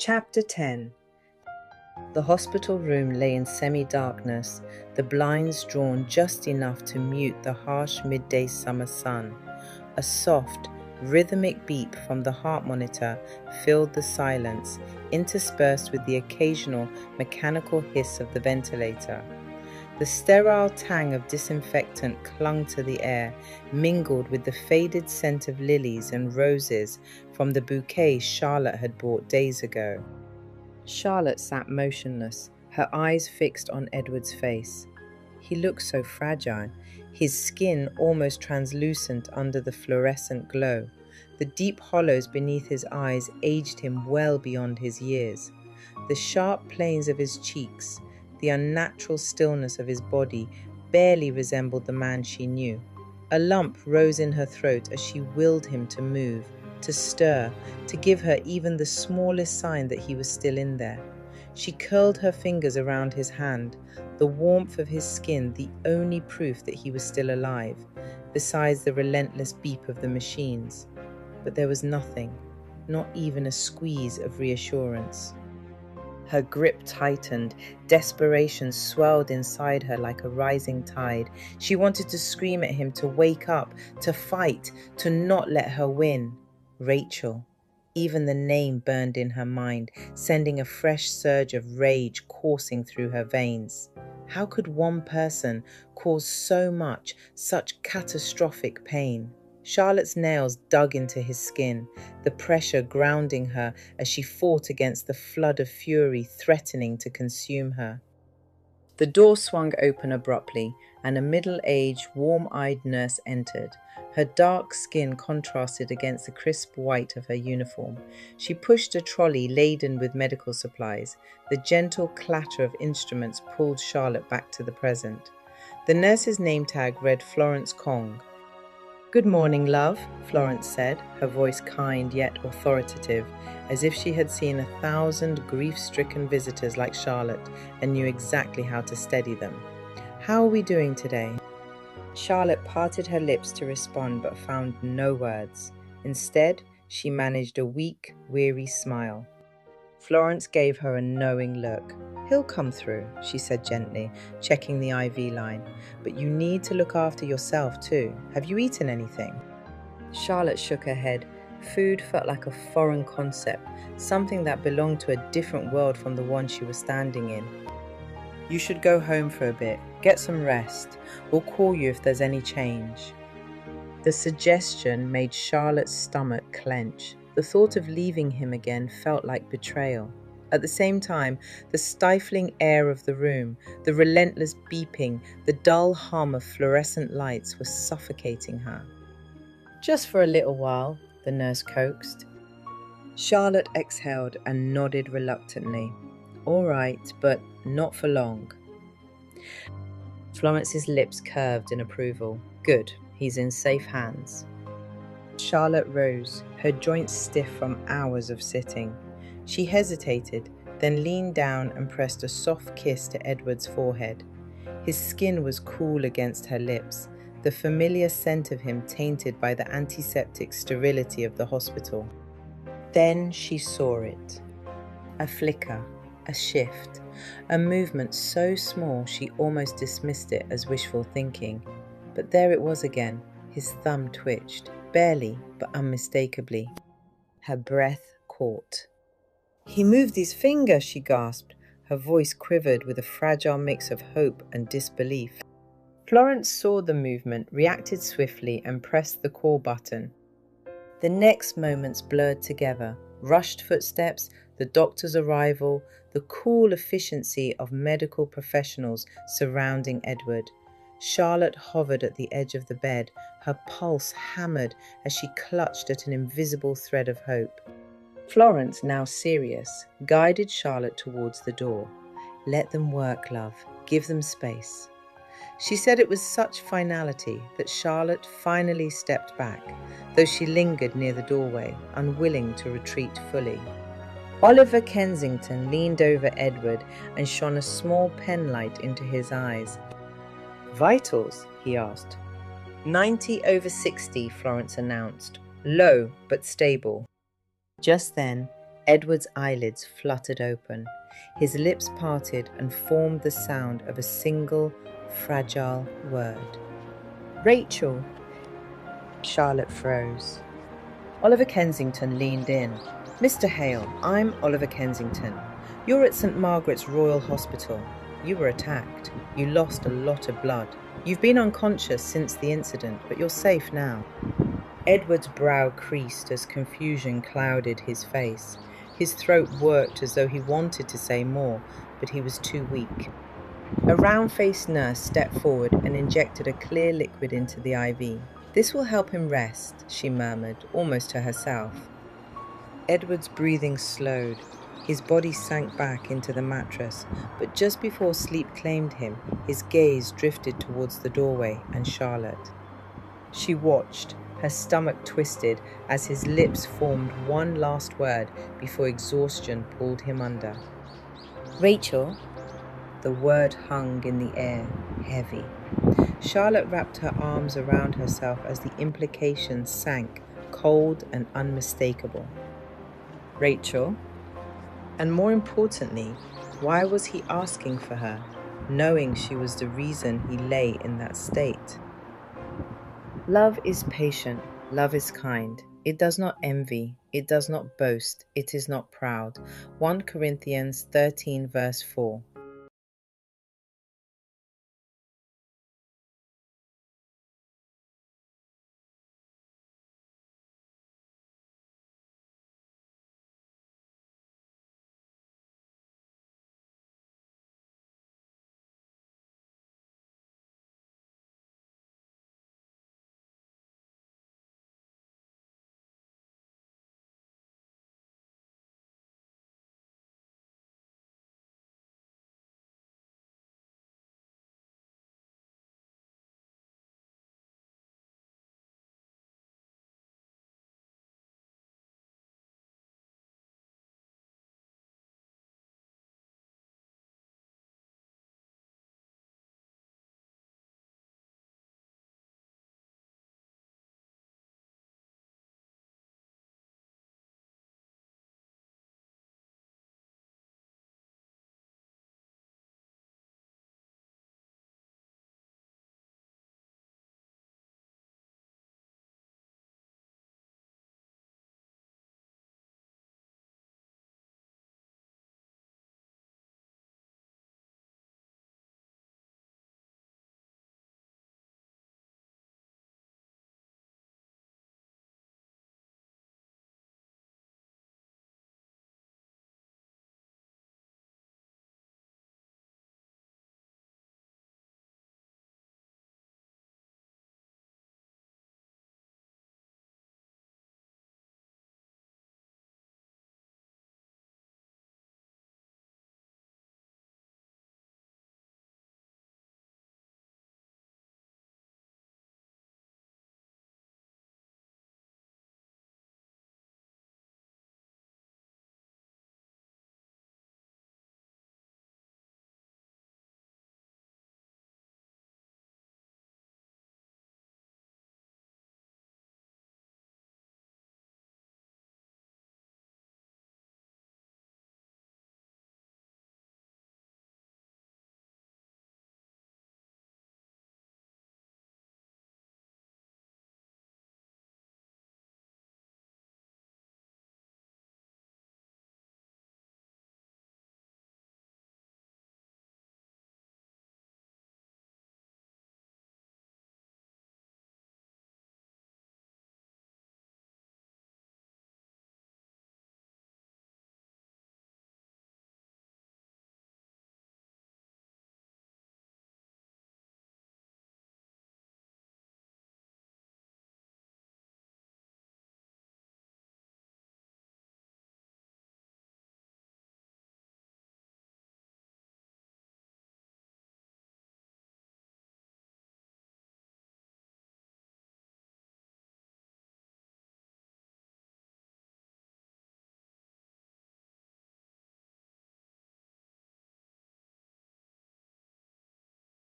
Chapter 10. The hospital room lay in semi-darkness, the blinds drawn just enough to mute the harsh midday summer sun. A soft, rhythmic beep from the heart monitor filled the silence, interspersed with the occasional mechanical hiss of the ventilator. The sterile tang of disinfectant clung to the air, mingled with the faded scent of lilies and roses from the bouquet Charlotte had bought days ago. Charlotte sat motionless, her eyes fixed on Edward's face. He looked so fragile, his skin almost translucent under the fluorescent glow. The deep hollows beneath his eyes aged him well beyond his years. The sharp planes of his cheeks, the unnatural stillness of his body barely resembled the man she knew. A lump rose in her throat as she willed him to move, to stir, to give her even the smallest sign that he was still in there. She curled her fingers around his hand, the warmth of his skin the only proof that he was still alive, besides the relentless beep of the machines. But there was nothing, not even a squeeze of reassurance. Her grip tightened, desperation swelled inside her like a rising tide. She wanted to scream at him to wake up, to fight, to not let her win. Rachel. Even the name burned in her mind, sending a fresh surge of rage coursing through her veins. How could one person cause so much, such catastrophic pain? Charlotte's nails dug into his skin, the pressure grounding her as she fought against the flood of fury threatening to consume her. The door swung open abruptly, and a middle-aged, warm-eyed nurse entered. Her dark skin contrasted against the crisp white of her uniform. She pushed a trolley laden with medical supplies. The gentle clatter of instruments pulled Charlotte back to the present. The nurse's name tag read Florence Kong. "Good morning, love," Florence said, her voice kind yet authoritative, as if she had seen 1,000 grief-stricken visitors like Charlotte and knew exactly how to steady them. "How are we doing today?" Charlotte parted her lips to respond but found no words. Instead, she managed a weak, weary smile. Florence gave her a knowing look. "He'll come through," she said gently, checking the IV line. "But you need to look after yourself too. Have you eaten anything?" Charlotte shook her head. Food felt like a foreign concept, something that belonged to a different world from the one she was standing in. "You should go home for a bit. Get some rest. We'll call you if there's any change." The suggestion made Charlotte's stomach clench. The thought of leaving him again felt like betrayal. At the same time, the stifling air of the room, the relentless beeping, the dull hum of fluorescent lights was suffocating her. "Just for a little while," the nurse coaxed. Charlotte exhaled and nodded reluctantly. "All right, but not for long." Florence's lips curved in approval. "Good, he's in safe hands." Charlotte rose, her joints stiff from hours of sitting. She hesitated, then leaned down and pressed a soft kiss to Edward's forehead. His skin was cool against her lips, the familiar scent of him tainted by the antiseptic sterility of the hospital. Then she saw it. A flicker, a shift, a movement so small she almost dismissed it as wishful thinking. But there it was again. His thumb twitched, barely but unmistakably. Her breath caught. "He moved his finger," she gasped. Her voice quivered with a fragile mix of hope and disbelief. Florence saw the movement, reacted swiftly, and pressed the call button. The next moments blurred together. Rushed footsteps, the doctor's arrival, the cool efficiency of medical professionals surrounding Edward. Charlotte hovered at the edge of the bed, her pulse hammered as she clutched at an invisible thread of hope. Florence, now serious, guided Charlotte towards the door. "Let them work, love. Give them space." She said it with such finality that Charlotte finally stepped back, though she lingered near the doorway, unwilling to retreat fully. Oliver Kensington leaned over Edward and shone a small penlight into his eyes. "Vitals?" he asked. 90/60, Florence announced. "Low, but stable." Just then, Edward's eyelids fluttered open. His lips parted and formed the sound of a single, fragile word. "Rachel!" Charlotte froze. Oliver Kensington leaned in. "Mr. Hale, I'm Oliver Kensington. You're at St. Margaret's Royal Hospital. You were attacked. You lost a lot of blood. You've been unconscious since the incident, but you're safe now." Edward's brow creased as confusion clouded his face. His throat worked as though he wanted to say more, but he was too weak. A round-faced nurse stepped forward and injected a clear liquid into the IV. "This will help him rest," she murmured, almost to herself. Edward's breathing slowed. His body sank back into the mattress, but just before sleep claimed him, his gaze drifted towards the doorway and Charlotte. She watched, her stomach twisted as his lips formed one last word before exhaustion pulled him under. "Rachel?" The word hung in the air, heavy. Charlotte wrapped her arms around herself as the implication sank, cold and unmistakable. Rachel? And more importantly, why was he asking for her, knowing she was the reason he lay in that state? Love is patient, love is kind. It does not envy, it does not boast, it is not proud. 1 Corinthians 13 verse 4.